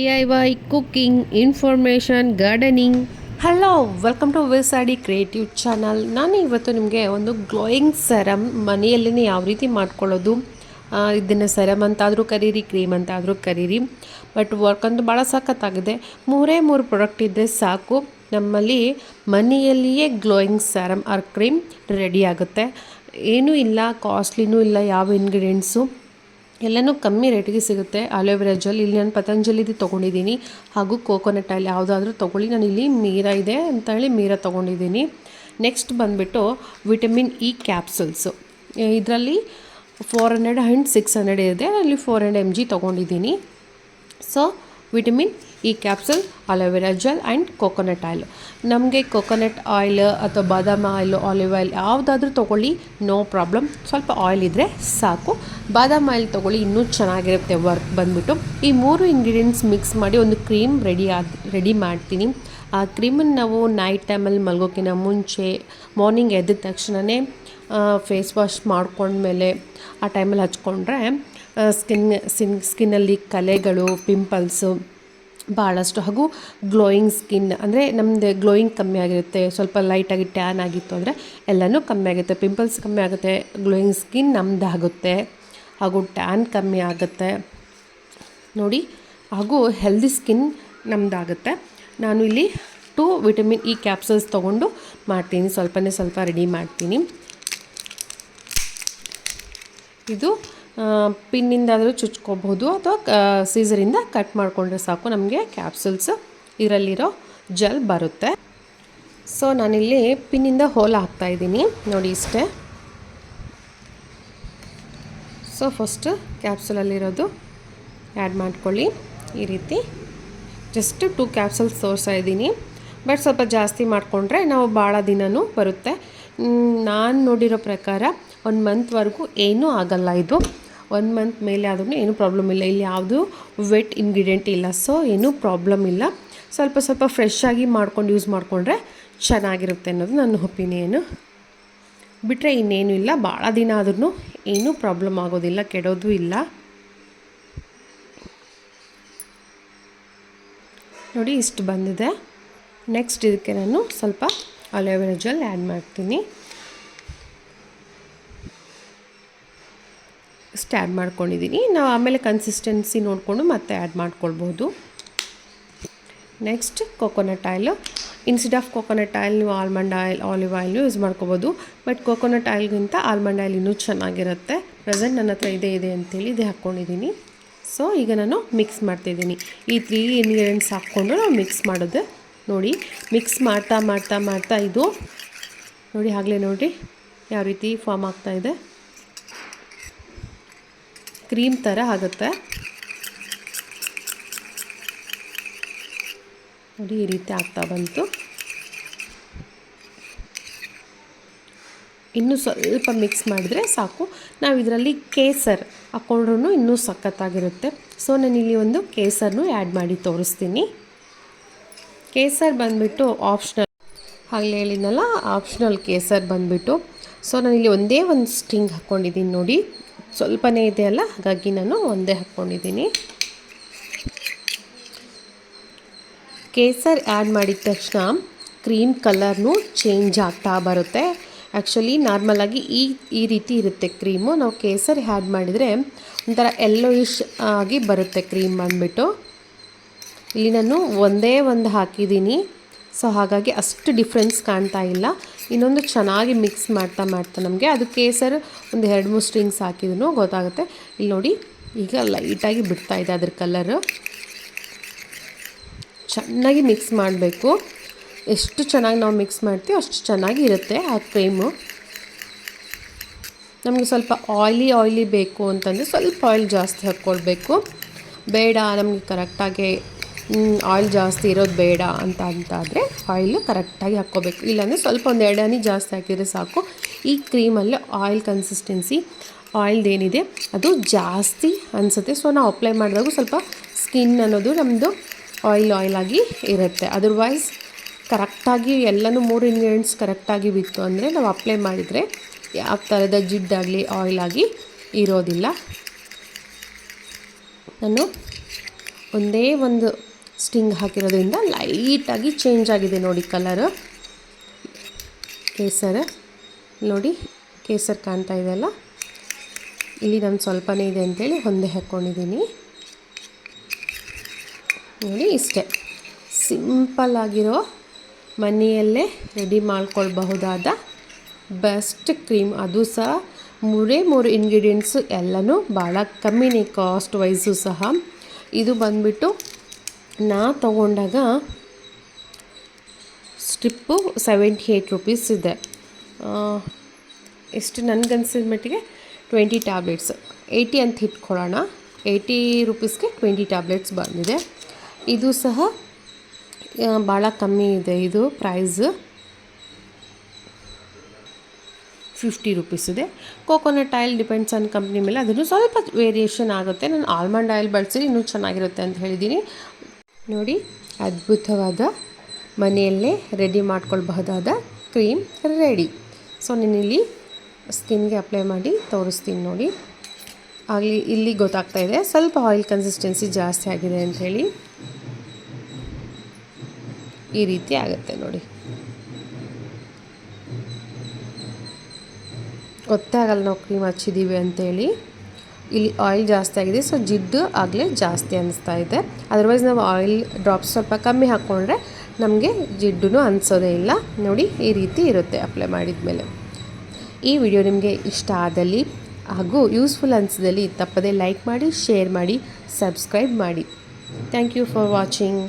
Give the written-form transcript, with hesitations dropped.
DIY cooking information gardening. Hello, welcome to Visadi creative channel. ನಾನು ಇವತ್ತು ನಿಮಗೆ ಒಂದು ಗ್ಲೋಯಿಂಗ್ ಸೆರಮ್ ಮನೆಯಲ್ಲೇ ಯಾವ ರೀತಿ ಮಾಡ್ಕೊಳ್ಳೋದು, ಇದನ್ನು ಸೆರಮ್ ಅಂತಾದರೂ ಕರೀರಿ, ಕ್ರೀಮ್ ಅಂತಾದರೂ ಕರೀರಿ, ಬಟ್ ವರ್ಕ್ ಅಂತೂ ಭಾಳ ಸಖತ್ತಾಗಿದೆ. ಮೂರು ಪ್ರಾಡಕ್ಟ್ ಇದ್ದರೆ ಸಾಕು, ನಮ್ಮಲ್ಲಿ ಮನೆಯಲ್ಲಿಯೇ glowing serum or cream ready ಆಗುತ್ತೆ. ಏನೂ ಇಲ್ಲ, ಕಾಸ್ಟ್ಲಿನೂ ಇಲ್ಲ, ಯಾವ ಇಂಗ್ರೀಡಿಯೆಂಟ್ಸು ಎಲ್ಲನೂ ಕಮ್ಮಿ ರೇಟಿಗೆ ಸಿಗುತ್ತೆ. ಅಲೋವೆರಾ ಜೆಲ್ ಇಲ್ಲಿ ನಾನು ಪತಂಜಲಿದು ತೊಗೊಂಡಿದ್ದೀನಿ, ಹಾಗೂ ಕೋಕೋನಟ್ ಆಯಿಲ್ ಯಾವುದಾದ್ರೂ ತೊಗೊಳ್ಳಿ. ನಾನು ಇಲ್ಲಿ ಮೀರಾ ಇದೆ ಅಂತ ಹೇಳಿ ಮೀರಾ ತೊಗೊಂಡಿದ್ದೀನಿ. ನೆಕ್ಸ್ಟ್ ಬಂದುಬಿಟ್ಟು ವಿಟಮಿನ್ ಇ ಕ್ಯಾಪ್ಸುಲ್ಸು, ಇದರಲ್ಲಿ 400 ಆ್ಯಂಡ್ 600 ಇದೆ, ಅಲ್ಲಿ 400 mg ತೊಗೊಂಡಿದ್ದೀನಿ. ಸೊ ವಿಟಮಿನ್ ಈ capsule, aloe vera gel and coconut oil. ನಮಗೆ ಕೋಕೋನಟ್ ಆಯಿಲ್ ಅಥವಾ ಬಾದಾಮಿ ಆಯಿಲ್, ಆಲಿವ್ ಆಯಿಲ್ ಯಾವುದಾದ್ರೂ ತೊಗೊಳ್ಳಿ, ನೋ ಪ್ರಾಬ್ಲಮ್. ಸ್ವಲ್ಪ ಆಯಿಲ್ ಇದ್ದರೆ ಸಾಕು. ಬಾದಾಮಿ ಆಯಿಲ್ ತೊಗೊಳ್ಳಿ, ಇನ್ನೂ ಚೆನ್ನಾಗಿರುತ್ತೆ ವರ್ಕ್ ಬಂದುಬಿಟ್ಟು. ಈ ಮೂರು ಇಂಗ್ರೀಡಿಯೆಂಟ್ಸ್ ಮಿಕ್ಸ್ ಮಾಡಿ ಒಂದು ಕ್ರೀಮ್ ರೆಡಿ ಮಾಡ್ತೀನಿ. ಆ ಕ್ರೀಮನ್ನು ನಾವು ನೈಟ್ ಟೈಮಲ್ಲಿ ಮಲ್ಗೋಕ್ಕಿಂತ ಮುಂಚೆ ಮಾರ್ನಿಂಗ್ ಎದ್ದ ತಕ್ಷಣವೇ ಫೇಸ್ ವಾಶ್ ಮಾಡ್ಕೊಂಡ್ಮೇಲೆ ಆ ಟೈಮಲ್ಲಿ ಹಚ್ಕೊಂಡ್ರೆ ಸ್ಕಿನ್ನಲ್ಲಿ ಕಲೆಗಳು, ಪಿಂಪಲ್ಸು ಭಾಳಷ್ಟು, ಹಾಗೂ ಗ್ಲೋಯಿಂಗ್ ಸ್ಕಿನ್ ಅಂದರೆ ನಮ್ಮದು ಗ್ಲೋಯಿಂಗ್ ಕಮ್ಮಿ ಆಗಿರುತ್ತೆ. ಸ್ವಲ್ಪ ಲೈಟಾಗಿ ಟ್ಯಾನ್ ಆಗಿತ್ತು ಅಂದರೆ ಎಲ್ಲನೂ ಕಮ್ಮಿ ಆಗುತ್ತೆ, ಪಿಂಪಲ್ಸ್ ಕಮ್ಮಿ ಆಗುತ್ತೆ, ಗ್ಲೋಯಿಂಗ್ ಸ್ಕಿನ್ ನಮ್ಮದಾಗುತ್ತೆ, ಹಾಗೂ ಟ್ಯಾನ್ ಕಮ್ಮಿ ಆಗುತ್ತೆ ನೋಡಿ, ಹಾಗೂ ಹೆಲ್ದಿ ಸ್ಕಿನ್ ನಮ್ಮದಾಗುತ್ತೆ. ನಾನು ಇಲ್ಲಿ 2 ವಿಟಮಿನ್ ಇ ಕ್ಯಾಪ್ಸಲ್ಸ್ ತೊಗೊಂಡು ಮಾಡ್ತೀನಿ, ಸ್ವಲ್ಪ ರೆಡಿ ಮಾಡ್ತೀನಿ. ಇದು ಪಿನ್ನಿಂದಾದರೂ ಚುಚ್ಕೋಬಹುದು ಅಥವಾ ಸೀಸರಿಂದ ಕಟ್ ಮಾಡಿಕೊಂಡ್ರೆ ಸಾಕು, ನಮಗೆ ಕ್ಯಾಪ್ಸುಲ್ಸ್ ಇದರಲ್ಲಿರೋ ಜೆಲ್ ಬರುತ್ತೆ. ಸೊ ನಾನಿಲ್ಲಿ ಪಿನ್ನಿಂದ ಹೋಲ್ ಹಾಕ್ತಾಯಿದ್ದೀನಿ ನೋಡಿ, ಇಷ್ಟೇ. ಸೊ ಫಸ್ಟ್ ಕ್ಯಾಪ್ಸುಲಲ್ಲಿರೋದು ಆ್ಯಡ್ ಮಾಡ್ಕೊಳ್ಳಿ. ಈ ರೀತಿ ಜಸ್ಟ್ 2 ಕ್ಯಾಪ್ಸುಲ್ಸ್ ತೋರಿಸ್ತಾ ಇದ್ದೀನಿ, ಬಟ್ ಸ್ವಲ್ಪ ಜಾಸ್ತಿ ಮಾಡಿಕೊಂಡ್ರೆ ನಾವು ಭಾಳ ದಿನವೂ ಬರುತ್ತೆ. ನಾನು ನೋಡಿರೋ ಪ್ರಕಾರ 1 ಮಂತ್ವರೆಗೂ ಏನೂ ಆಗಲ್ಲ. ಇದು 1 ಮಂತ್ ಮೇಲೆ ಆದ್ರೂ ಏನೂ ಪ್ರಾಬ್ಲಮ್ ಇಲ್ಲ. ಇಲ್ಲಿ ಯಾವುದು ವೆಟ್ ಇಂಗ್ರೀಡಿಯೆಂಟ್ ಇಲ್ಲ, ಸೊ ಏನೂ ಪ್ರಾಬ್ಲಮ್ ಇಲ್ಲ. ಸ್ವಲ್ಪ ಫ್ರೆಶ್ ಆಗಿ ಮಾಡ್ಕೊಂಡು ಯೂಸ್ ಮಾಡಿಕೊಂಡ್ರೆ ಚೆನ್ನಾಗಿರುತ್ತೆ ಅನ್ನೋದು ನನ್ನ ಒಪಿನಿಯನು. ಬಿಟ್ಟರೆ ಇನ್ನೇನು ಇಲ್ಲ, ಭಾಳ ದಿನ ಆದ್ರೂ ಏನೂ ಪ್ರಾಬ್ಲಮ್ ಆಗೋದಿಲ್ಲ, ಕೆಡೋದು ಇಲ್ಲ ನೋಡಿ. ಇಷ್ಟು ಬಂದಿದೆ. ನೆಕ್ಸ್ಟ್ ಇದಕ್ಕೆ ನಾನು ಸ್ವಲ್ಪ ಅಲೋವೆರಾ ಜೆಲ್ ಆ್ಯಡ್ ಮಾಡ್ತೀನಿ. ಇಷ್ಟು ಆ್ಯಡ್ ಮಾಡ್ಕೊಂಡಿದ್ದೀನಿ. ನಾವು ಆಮೇಲೆ ಕನ್ಸಿಸ್ಟೆನ್ಸಿ ನೋಡಿಕೊಂಡು ಮತ್ತೆ ಆ್ಯಡ್ ಮಾಡ್ಕೊಳ್ಬೋದು. Next coconut oil. Instead of coconut oil ನೀವು almond oil, olive oil use ಮಾಡ್ಕೋಬೋದು, ಬಟ್ ಕೋಕೋನಟ್ ಆಯಿಲ್ಗಿಂತ ಆಲ್ಮಂಡ್ ಆಯಿಲ್ ಇನ್ನೂ ಚೆನ್ನಾಗಿರುತ್ತೆ. ಪ್ರೆಸೆಂಟ್ ನನ್ನ ಹತ್ರ ಇದೆ ಅಂತೇಳಿ ಇದು ಹಾಕ್ಕೊಂಡಿದ್ದೀನಿ. ಸೊ ಈಗ ನಾನು ಮಿಕ್ಸ್ ಮಾಡ್ತಾಯಿದ್ದೀನಿ. ಈ 3 ಇಂಗ್ರೀಡಿಯೆಂಟ್ಸ್ ಹಾಕ್ಕೊಂಡು ನಾವು ಮಿಕ್ಸ್ ಮಾಡೋದು ನೋಡಿ. ಮಿಕ್ಸ್ ಮಾಡ್ತಾ ಇದು ನೋಡಿ, ಆಗಲೇ ನೋಡಿ ಯಾವ ರೀತಿ ಫಾರ್ಮ್ ಆಗ್ತಾಯಿದೆ, ಕ್ರೀಮ್ ಥರ ಆಗುತ್ತೆ ನೋಡಿ. ಈ ರೀತಿ ಆಗ್ತಾ ಬಂತು. ಇನ್ನೂ ಸ್ವಲ್ಪ ಮಿಕ್ಸ್ ಮಾಡಿದರೆ ಸಾಕು. ನಾವು ಇದರಲ್ಲಿ ಕೇಸರ್ ಹಾಕ್ಕೊಂಡ್ರೂ ಇನ್ನೂ ಸಖತ್ತಾಗಿರುತ್ತೆ. ಸೊ ನಾನಿಲ್ಲಿ ಒಂದು ಕೇಸರನ್ನು ಆ್ಯಡ್ ಮಾಡಿ ತೋರಿಸ್ತೀನಿ. ಕೇಸರ್ ಬಂದುಬಿಟ್ಟು ಆಪ್ಷನಲ್, ಆಗಲೇ ಹೇಳಿದ್ನಲ್ಲ, ಆಪ್ಷನಲ್ ಕೇಸರ್ ಬಂದುಬಿಟ್ಟು. ಸೊ ನಾನಿಲ್ಲಿ ಒಂದೇ ಒಂದು ಸ್ಟಿಂಗ್ ಹಾಕ್ಕೊಂಡಿದ್ದೀನಿ ನೋಡಿ, ಸ್ವಲ್ಪನೇ ಇದೆ ಅಲ್ಲ, ಹಾಗಾಗಿ ನಾನು ಒಂದೇ ಹಾಕ್ಕೊಂಡಿದ್ದೀನಿ. ಕೇಸರ್ ಆ್ಯಡ್ ಮಾಡಿದ ತಕ್ಷಣ ಕ್ರೀಮ್ ಕಲರ್ನೂ ಚೇಂಜ್ ಆಗ್ತಾ ಬರುತ್ತೆ. ಆ್ಯಕ್ಚುಲಿ ನಾರ್ಮಲಾಗಿ ಈ ರೀತಿ ಇರುತ್ತೆ ಕ್ರೀಮು. ನಾವು ಕೇಸರ್ ಆ್ಯಡ್ ಮಾಡಿದರೆ ಒಂಥರ ಯೆಲ್ಲೋಯಿಶ್ ಆಗಿ ಬರುತ್ತೆ ಕ್ರೀಮ್ ಬಂದುಬಿಟ್ಟು. ಇಲ್ಲಿ ನಾನು ಒಂದೇ ಒಂದು ಹಾಕಿದ್ದೀನಿ, ಸೊ ಹಾಗಾಗಿ ಅಷ್ಟು ಡಿಫ್ರೆನ್ಸ್ ಕಾಣ್ತಾ ಇಲ್ಲ. ಇನ್ನೊಂದು ಚೆನ್ನಾಗಿ ಮಿಕ್ಸ್ ಮಾಡ್ತಾ ನಮಗೆ ಅದು ಕೇಸರ್ ಒಂದು 2-3 ಸ್ಟ್ರಿಂಗ್ಸ್ ಹಾಕಿದ್ರೂ ಗೊತ್ತಾಗುತ್ತೆ. ಇಲ್ಲಿ ನೋಡಿ, ಈಗ ಲೈಟಾಗಿ ಬಿಡ್ತಾ ಇದೆ ಅದ್ರ ಕಲರು. ಚೆನ್ನಾಗಿ ಮಿಕ್ಸ್ ಮಾಡಬೇಕು. ಎಷ್ಟು ಚೆನ್ನಾಗಿ ನಾವು ಮಿಕ್ಸ್ ಮಾಡ್ತೀವೋ ಅಷ್ಟು ಚೆನ್ನಾಗಿ ಇರುತ್ತೆ ಆ ಕ್ರೀಮು. ನಮಗೆ ಸ್ವಲ್ಪ ಆಯ್ಲಿ ಬೇಕು ಅಂತಂದರೆ ಸ್ವಲ್ಪ ಆಯಿಲ್ ಜಾಸ್ತಿ ಹಾಕ್ಕೊಳ್ಬೇಕು. ಬೇಡ ನಮಗೆ ಕರೆಕ್ಟಾಗಿ ಆಯಿಲ್ ಜಾಸ್ತಿ ಇರೋದು ಬೇಡ ಅಂತಾದರೆ ಆಯಿಲು ಕರೆಕ್ಟಾಗಿ ಹಾಕ್ಕೋಬೇಕು. ಇಲ್ಲಾಂದರೆ ಸ್ವಲ್ಪ 1-2 ಹನಿ ಜಾಸ್ತಿ ಹಾಕಿದರೆ ಸಾಕು. ಈ ಕ್ರೀಮಲ್ಲಿ ಆಯಿಲ್ ಕನ್ಸಿಸ್ಟೆನ್ಸಿ, ಆಯಿಲ್ದೇನಿದೆ ಅದು ಜಾಸ್ತಿ ಅನಿಸುತ್ತೆ. ಸೊ ನಾವು ಅಪ್ಲೈ ಮಾಡಿದಾಗ ಸ್ವಲ್ಪ ಸ್ಕಿನ್ ಅನ್ನೋದು ನಮ್ಮದು ಆಯಿಲಾಗಿ ಇರುತ್ತೆ. ಅದರ್ವೈಸ್ ಕರೆಕ್ಟಾಗಿ ಎಲ್ಲನೂ 3 ಇಂಗ್ರೀಡಿಯೆಂಟ್ಸ್ ಕರೆಕ್ಟಾಗಿ ಬಿತ್ತು ಅಂದರೆ ನಾವು ಅಪ್ಲೈ ಮಾಡಿದರೆ ಯಾವ ಥರದ ಜಿಡ್ಡಾಗಲಿ ಆಯಿಲಾಗಿ ಇರೋದಿಲ್ಲ. ನಾನು ಒಂದೇ ಒಂದು ಸ್ಟಿಂಗ್ ಹಾಕಿರೋದ್ರಿಂದ ಲೈಟಾಗಿ ಚೇಂಜ್ ಆಗಿದೆ ನೋಡಿ ಕಲರು. ಕೇಸರ ನೋಡಿ, ಕೇಸರ್ ಕಾಣ್ತಾ ಇದೆಯಲ್ಲ, ಇಲ್ಲಿ ನಾನು ಸ್ವಲ್ಪನೇ ಇದೆ ಅಂಥೇಳಿ ಒಂದೇ ಹಾಕ್ಕೊಂಡಿದ್ದೀನಿ ನೋಡಿ. ಇಷ್ಟೇ ಸಿಂಪಲ್ ಆಗಿರೋ ಮನೆಯಲ್ಲೇ ರೆಡಿ ಮಾಡ್ಕೊಳ್ಬಹುದಾದ ಬೆಸ್ಟ್ ಕ್ರೀಮ್. ಅದು ಸಹ ಮೂರು ಇಂಗ್ರೀಡಿಯೆಂಟ್ಸು ಎಲ್ಲನೂ ಭಾಳ ಕಮ್ಮಿನೇ ಕಾಸ್ಟ್ ವೈಸು ಸಹ. ಇದು ಬಂದುಬಿಟ್ಟು ನಾ ತೊಗೊಂಡಾಗ ಸ್ಟ್ರಿಪ್ಪು 78 ರುಪೀಸ್ ಇದೆ. ಎಷ್ಟು ನನಗನ್ಸಿದ ಮಟ್ಟಿಗೆ 20 ಟ್ಯಾಬ್ಲೆಟ್ಸ್, 80 ಅಂತ ಇಟ್ಕೊಳ್ಳೋಣ. 80 ರುಪೀಸ್ಗೆ 20 ಟ್ಯಾಬ್ಲೆಟ್ಸ್ ಬಂದಿದೆ. ಇದು ಸಹ ಭಾಳ ಕಮ್ಮಿ ಇದೆ. ಇದು ಪ್ರೈಸ್ 50 ರುಪೀಸ್ ಇದೆ. Coconut oil depends on company ಮೇಲೆ, ಅದನ್ನು ಸ್ವಲ್ಪ ವೇರಿಯೇಷನ್ ಆಗುತ್ತೆ. ನಾನು ಆಲ್ಮಂಡ್ ಆಯಿಲ್ ಬಳಸಿದ್ರೆ ಇನ್ನೂ ಚೆನ್ನಾಗಿರುತ್ತೆ ಅಂತ ಹೇಳಿದ್ದೀನಿ ನೋಡಿ. ಅದ್ಭುತವಾದ ಮನೆಯಲ್ಲೇ ರೆಡಿ ಮಾಡ್ಕೊಳ್ಬಹುದಾದ ಕ್ರೀಮ್ ರೆಡಿ. ಸೊ ನಾನಿಲ್ಲಿ ಸ್ಕಿನ್ಗೆ ಅಪ್ಲೈ ಮಾಡಿ ತೋರಿಸ್ತೀನಿ ನೋಡಿ. ಆಗಲಿ ಇಲ್ಲಿ ಗೊತ್ತಾಗ್ತಾ ಇದೆ ಸ್ವಲ್ಪ ಆಯಿಲ್ ಕನ್ಸಿಸ್ಟೆನ್ಸಿ ಜಾಸ್ತಿ ಆಗಿದೆ ಅಂಥೇಳಿ. ಈ ರೀತಿ ಆಗುತ್ತೆ ನೋಡಿ. ಗೊತ್ತೇ ಆಗಲ್ಲ ನಾವು ಕ್ರೀಮ್ ಹಚ್ಚಿದ್ದೀವಿ ಅಂಥೇಳಿ. ಇಲ್ಲಿ ಆಯಿಲ್ ಜಾಸ್ತಿ ಆಗಿದೆ, ಸೊ ಜಿಡ್ಡು ಆಗಲೇ ಜಾಸ್ತಿ ಅನ್ನಿಸ್ತಾ ಇದೆ. ಅದರ್ವೈಸ್ ನಾವು ಆಯಿಲ್ ಡ್ರಾಪ್ಸ್ ಸ್ವಲ್ಪ ಕಮ್ಮಿ ಹಾಕ್ಕೊಂಡ್ರೆ ನಮಗೆ ಜಿಡ್ಡು ಅನಿಸೋದೇ ಇಲ್ಲ ನೋಡಿ. ಈ ರೀತಿ ಇರುತ್ತೆ ಅಪ್ಲೈ ಮಾಡಿದ ಮೇಲೆ. ಈ ವಿಡಿಯೋ ನಿಮಗೆ ಇಷ್ಟ ಆದಲ್ಲಿ ಹಾಗೂ ಯೂಸ್ಫುಲ್ ಅನಿಸಿದಲ್ಲಿ ತಪ್ಪದೇ ಲೈಕ್ ಮಾಡಿ, ಶೇರ್ ಮಾಡಿ, ಸಬ್ಸ್ಕ್ರೈಬ್ ಮಾಡಿ. Thank you for watching.